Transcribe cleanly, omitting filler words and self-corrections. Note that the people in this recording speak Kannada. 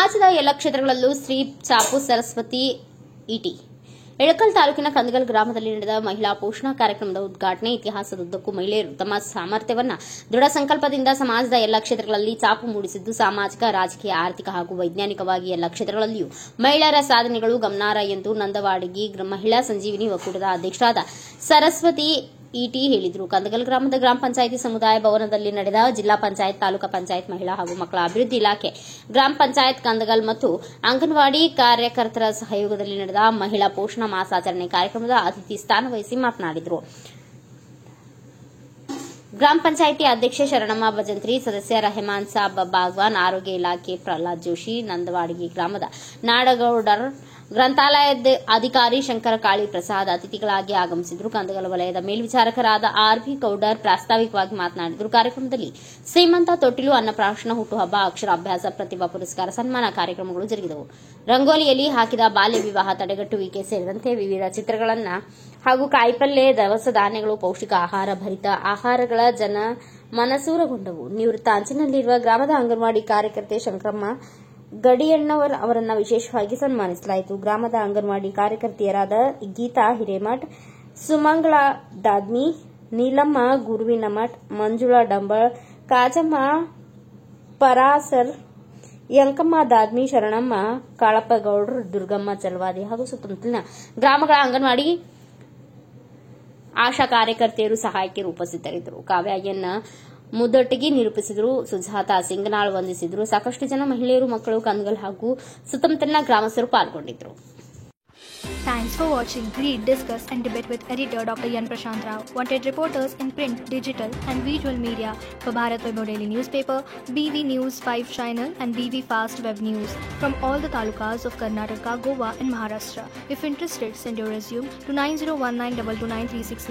ಸಮಾಜದ ಎಲ್ಲ ಕ್ಷೇತ್ರಗಳಲ್ಲೂ ಶ್ರೀ ಚಾಪು ಸರಸ್ವತಿ ಇಟಿ ಎಳಕಲ್ ತಾಲೂಕಿನ ಕಂದಗಲ್ ಗ್ರಾಮದಲ್ಲಿ ನಡೆದ ಮಹಿಳಾ ಪೋಷಣಾ ಕಾರ್ಯಕ್ರಮದ ಉದ್ಘಾಟನೆ. ಇತಿಹಾಸದುದ್ದಕ್ಕೂ ಮಹಿಳೆಯರು ತಮ್ಮ ಸಾಮರ್ಥ್ಯವನ್ನು ದೃಢ ಸಂಕಲ್ಪದಿಂದ ಸಮಾಜದ ಎಲ್ಲ ಕ್ಷೇತ್ರಗಳಲ್ಲಿ ಚಾಪು ಮೂಡಿಸಿದ್ದು, ಸಾಮಾಜಿಕ, ರಾಜಕೀಯ, ಆರ್ಥಿಕ ಹಾಗೂ ವೈಜ್ಞಾನಿಕವಾಗಿ ಎಲ್ಲ ಕ್ಷೇತ್ರಗಳಲ್ಲಿಯೂ ಮಹಿಳೆಯರ ಸಾಧನೆಗಳು ಗಮನಾರ್ಹ ಎಂದು ನಂದವಾಡಗಿ ಮಹಿಳಾ ಸಂಜೀವಿನಿ ಒಕ್ಕೂಟದ ಅಧ್ಯಕ್ಷರಾದ ಸರಸ್ವತಿ ಇಟಿ ಹೇಳಿದರು. ಕಂದಗಲ್ ಗ್ರಾಮದ ಗ್ರಾಮ ಪಂಚಾಯಿತಿ ಸಮುದಾಯ ಭವನದಲ್ಲಿ ನಡೆದ ಜಿಲ್ಲಾ ಪಂಚಾಯತ್, ತಾಲೂಕಾ ಪಂಚಾಯತ್, ಮಹಿಳಾ ಹಾಗೂ ಮಕ್ಕಳ ಅಭಿವೃದ್ಧಿ ಇಲಾಖೆ, ಗ್ರಾಮ ಪಂಚಾಯತ್ ಕಂದಗಲ್ ಮತ್ತು ಅಂಗನವಾಡಿ ಕಾರ್ಯಕರ್ತರ ಸಹಯೋಗದಲ್ಲಿ ನಡೆದ ಮಹಿಳಾ ಪೋಷಣಾ ಮಾಸಾಚರಣೆ ಕಾರ್ಯಕ್ರಮದ ಅತಿಥಿ ಸ್ಥಾನ ವಹಿಸಿ ಮಾತನಾಡಿದರು. ಗ್ರಾಮ ಪಂಚಾಯಿತಿ ಅಧ್ಯಕ್ಷೆ ಶರಣಮ್ಮ ಭಜಂತ್ರಿ, ಸದಸ್ಯ ರೆಹಮಾನ್ ಸಾಬ್ ಬಾಗ್ವಾನ್, ಆರೋಗ್ಯ ಇಲಾಖೆ ಪ್ರಹ್ಲಾದ್ ಜೋಶಿ, ನಂದವಾಡಗಿ ಗ್ರಾಮದ ನಾಡಗೌಡರ್, ಗ್ರಂಥಾಲಯದ ಅಧಿಕಾರಿ ಶಂಕರ ಕಾಳಿ ಪ್ರಸಾದ್ ಅತಿಥಿಗಳಾಗಿ ಆಗಮಿಸಿದರು. ಕಂದಗಲ್ ವಲಯದ ಮೇಲ್ವಿಚಾರಕರಾದ ಆರ್ಬಿ ಗೌಡರ್ ಪ್ರಾಸ್ತಾವಿಕವಾಗಿ ಮಾತನಾಡಿದರು. ಕಾರ್ಯಕ್ರಮದಲ್ಲಿ ಶ್ರೀಮಂತ ತೊಟ್ಟಿಲು, ಅನ್ನಪ್ರಾಶನ, ಹುಟ್ಟುಹಬ್ಬ, ಅಕ್ಷರಾಭ್ಯಾಸ, ಪ್ರತಿಭಾ ಪುರಸ್ಕಾರ, ಸನ್ಮಾನ ಕಾರ್ಯಕ್ರಮಗಳು ಜರುಗಿದವು. ರಂಗೋಲಿಯಲ್ಲಿ ಹಾಕಿದ ಬಾಲ್ಯ ವಿವಾಹ ತಡೆಗಟ್ಟುವಿಕೆ ಸೇರಿದಂತೆ ವಿವಿಧ ಚಿತ್ರಗಳನ್ನು ಹಾಗೂ ಕಾಯಿಪಲ್ಯ, ದವಸ ಧಾನ್ಯಗಳು, ಪೌಷ್ಟಿಕ ಆಹಾರ ಭರಿತ ಆಹಾರಗಳ ಜನ ಮನಸೂರೆಗೊಂಡವು. ನಿವೃತ್ತ ಅಂಚಿನಲ್ಲಿರುವ ಗ್ರಾಮದ ಅಂಗನವಾಡಿ ಕಾರ್ಯಕರ್ತೆ ಶಂಕರಮ್ಮ ಗಡಿಯಣ್ಣವರ್ ಅವರನ್ನು ವಿಶೇಷವಾಗಿ ಸನ್ಮಾನಿಸಲಾಯಿತು. ಗ್ರಾಮದ ಅಂಗನವಾಡಿ ಕಾರ್ಯಕರ್ತೆಯರಾದ ಗೀತಾ ಹಿರೇಮಠ್, ಸುಮಂಗಳ ದಾದ್ಮಿ, ನೀಲಮ್ಮ ಗುರುವಿನಮಠ್, ಮಂಜುಳಾ ಡಂಬಳ, ಕಾಜಮ್ಮ ಪರಾಸರ್, ಯಂಕಮ್ಮ ದಾದ್ಮಿ, ಶರಣಮ್ಮ ಕಾಳಪ್ಪಗೌಡರ್, ದುರ್ಗಮ್ಮ ಚಲವಾದಿ ಹಾಗೂ ಸುತ್ತಮುತ್ತಲಿನ ಗ್ರಾಮಗಳ ಅಂಗನವಾಡಿ ಆಶಾ ಕಾರ್ಯಕರ್ತೆಯರು, ಸಹಾಯಕಿಯರು ಉಪಸ್ಥಿತರಿದ್ದರು. ಕಾವ್ಯ ಎನ್ ಮುದ್ದೊಟ್ಟಿಗೆ ನಿರೂಪಿಸಿದರು. ಸುಜಾತಾ ಸಿಂಗನಾಳ್ ವಂದಿಸಿದರು. ಸಾಕಷ್ಟು ಜನ ಮಹಿಳೆಯರು, ಮಕ್ಕಳು, ಕಂದಗಲ್ ಹಾಗೂ ಸುತ್ತಮುತ್ತಲಿನ ಗ್ರಾಮಸ್ಥರು ಪಾಲ್ಗೊಂಡಿದ್ದರು. Thanks for watching. Read, discuss and debate with editor Dr. Yan Prashant Rao. Wanted reporters in print, digital and visual media for Bharat Vaibhav Daily Newspaper, BV News 5 Channel and BV Fast Web News from all the talukas of Karnataka, Goa and Maharashtra. If interested, send your resume to 9019229369.